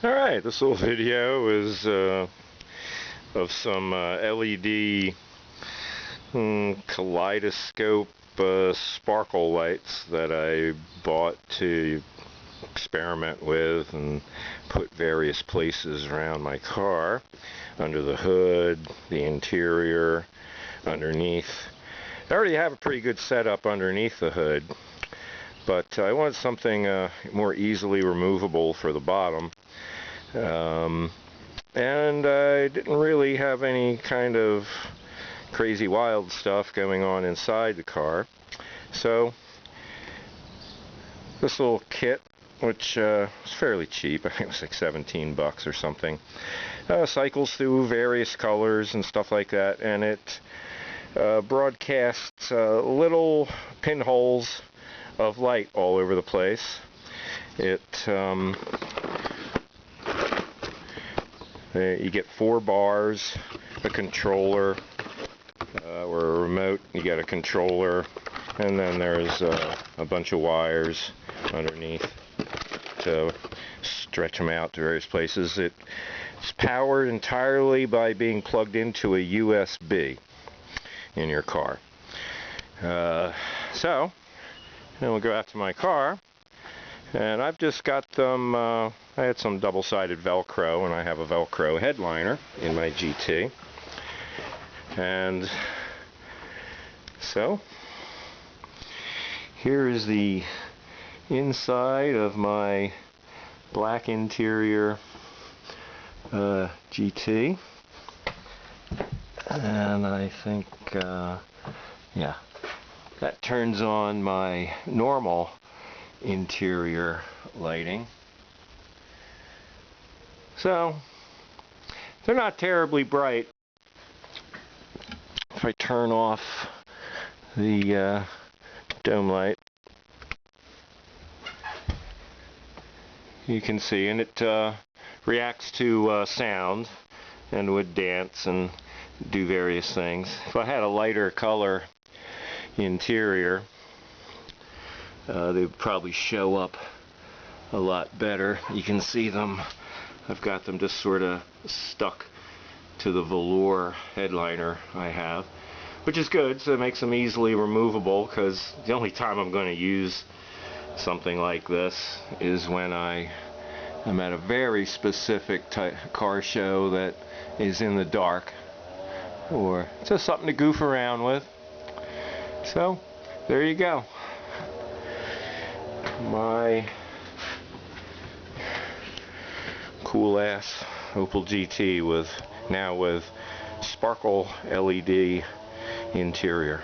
Alright, this little video is of some LED kaleidoscope sparkle lights that I bought to experiment with and put various places around my car, under the hood, the interior, underneath. I already have a pretty good setup underneath the hood, but I wanted something more easily removable for the bottom. And I didn't really have any kind of crazy wild stuff going on inside the car. So this little kit, which was fairly cheap, I think it was like 17 bucks or something, cycles through various colors and stuff like that, and it broadcasts little pinholes of light all over the place. You get 4 bars, a controller, or a remote. You get a controller, and then there's a bunch of wires underneath to stretch them out to various places. It's powered entirely by being plugged into a USB in your car. So, then we'll go out to my car, and I've just got them, I had some double-sided Velcro, and I have a Velcro headliner in my GT. And so, here is the inside of my black interior GT. And I think, yeah, that turns on my normal interior lighting. So they're not terribly bright. If I turn off the dome light, you can see, and it reacts to sound and would dance and do various things. If I had a lighter color interior, they would probably show up a lot better. You can see them. I've got them just sort of stuck to the velour headliner I have, which is good, so it makes them easily removable, because the only time I'm going to use something like this is when I'm at a very specific car show that is in the dark, or just something to goof around with. So there you go, my cool ass Opel GT with sparkle LED interior.